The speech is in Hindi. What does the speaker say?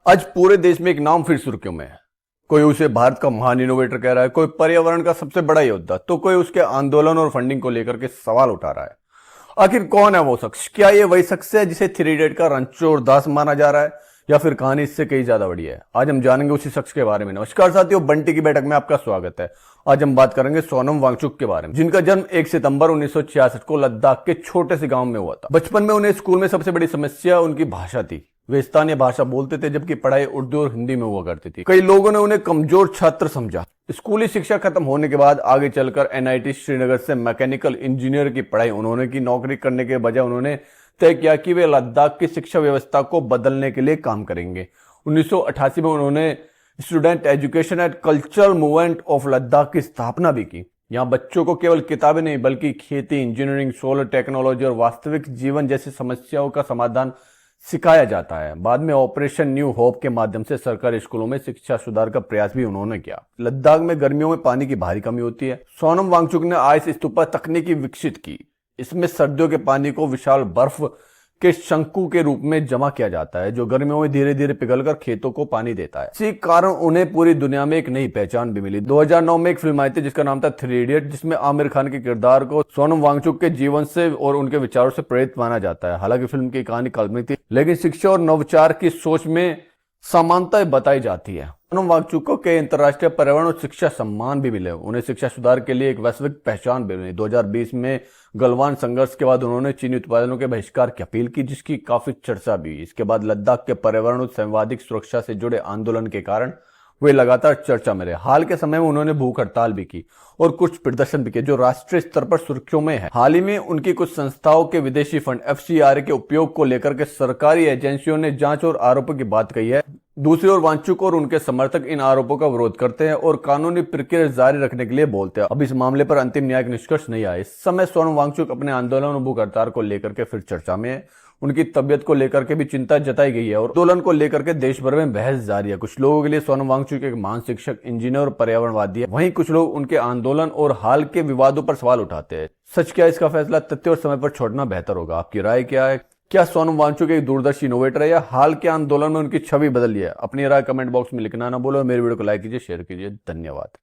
आज पूरे देश में एक नाम फिर सुर्खियों में है। कोई उसे भारत का महान इनोवेटर कह रहा है, कोई पर्यावरण का सबसे बड़ा योद्धा, तो कोई उसके आंदोलन और फंडिंग को लेकर के सवाल उठा रहा है। आखिर कौन है वो शख्स? क्या ये वही शख्स है जिसे थ्री इडियट का रणछोड़ दास माना जा रहा है, या फिर कहानी इससे कहीं ज्यादा बड़ी है? आज हम जानेंगे उसी शख्स के बारे में। नमस्कार साथियों, बंटी की बैठक में आपका स्वागत है। आज हम बात करेंगे सोनम वांगचुक के बारे में, जिनका जन्म 1 सितंबर 1966 को लद्दाख के छोटे से गांव में हुआ था। बचपन में उन्हें स्कूल में सबसे बड़ी समस्या उनकी भाषा थी। वे स्थानीय भाषा बोलते थे, जबकि पढ़ाई उर्दू और हिंदी में हुआ करती थी। कई लोगों ने उन्हें कमजोर छात्र समझा। स्कूली शिक्षा खत्म होने के बाद आगे चलकर एनआईटी श्रीनगर से मैकेनिकल इंजीनियर की पढ़ाई उन्होंने की। नौकरी करने के बजाय उन्होंने तय किया कि वे लद्दाख की शिक्षा व्यवस्था को बदलने के लिए काम करेंगे। 1988 में उन्होंने student education and cultural movement of Ladakh की स्थापना भी की। यहाँ बच्चों को केवल किताबें नहीं, बल्कि खेती, इंजीनियरिंग, सोलर टेक्नोलॉजी और वास्तविक जीवन जैसी समस्याओं का समाधान सिखाया जाता है। बाद में ऑपरेशन न्यू होप के माध्यम से सरकारी स्कूलों में शिक्षा सुधार का प्रयास भी उन्होंने किया। लद्दाख में गर्मियों में पानी की भारी कमी होती है। सोनम वांगचुक ने आइस स्तूपा तकनीकी विकसित की। इसमें सर्दियों के पानी को विशाल बर्फ के शंकु के रूप में जमा किया जाता है, जो गर्मियों में धीरे धीरे पिघलकर खेतों को पानी देता है। इसी कारण उन्हें पूरी दुनिया में एक नई पहचान भी मिली। 2009 में एक फिल्म आई थी जिसका नाम था थ्री इडियट, जिसमें आमिर खान के किरदार को सोनम वांगचुक के जीवन से और उनके विचारों से प्रेरित माना जाता है। हालांकि फिल्म की कहानी काल्पनिक थी, लेकिन शिक्षा और नवाचार की सोच में समानताएं बताई जाती है। सोनम वांगचुक को कई अंतर्राष्ट्रीय पर्यावरण और शिक्षा सम्मान भी मिले। उन्हें शिक्षा सुधार के लिए एक वैश्विक पहचान भी मिली। 2020 में गलवान संघर्ष के बाद उन्होंने चीनी उत्पादनों के बहिष्कार की अपील की, जिसकी काफी चर्चा भी हुई। इसके बाद लद्दाख के पर्यावरण और संवैधानिक सुरक्षा से जुड़े आंदोलन के कारण वे लगातार चर्चा में रहे। हाल के समय में उन्होंने भूख हड़ताल भी की और कुछ प्रदर्शन भी किए, जो राष्ट्रीय स्तर पर सुर्खियों में है। हाल ही में उनकी कुछ संस्थाओं के विदेशी फंड FCRA के उपयोग को लेकर के सरकारी एजेंसियों ने जांच और आरोपों की बात कही है। दूसरी ओर वांगचुक और उनके समर्थक इन आरोपों का विरोध करते हैं और कानूनी प्रक्रिया जारी रखने के लिए बोलते हैं। अब इस मामले पर अंतिम न्यायिक निष्कर्ष नहीं आया। इस समय सोनम वांगचुक अपने आंदोलन और भूख हड़ताल को लेकर के फिर चर्चा में है। उनकी तबियत को लेकर के भी चिंता जताई गई है और आंदोलन को लेकर के देश भर में बहस जारी है। कुछ लोगों के लिए सोनम वांगचुक एक महान शिक्षक, इंजीनियर और पर्यावरणवादी है। वहीं कुछ लोग उनके आंदोलन और हाल के विवादों पर सवाल उठाते हैं। सच क्या, इसका फैसला तथ्य और समय पर छोड़ना बेहतर होगा। आपकी राय क्या है? क्या सोनम वांगचुक एक दूरदर्शी इनोवेटर है, या हाल के आंदोलन में उनकी छवि बदली है? अपनी राय कमेंट बॉक्स में लिखना ना भूलो। मेरे वीडियो को लाइक कीजिए, शेयर कीजिए। धन्यवाद।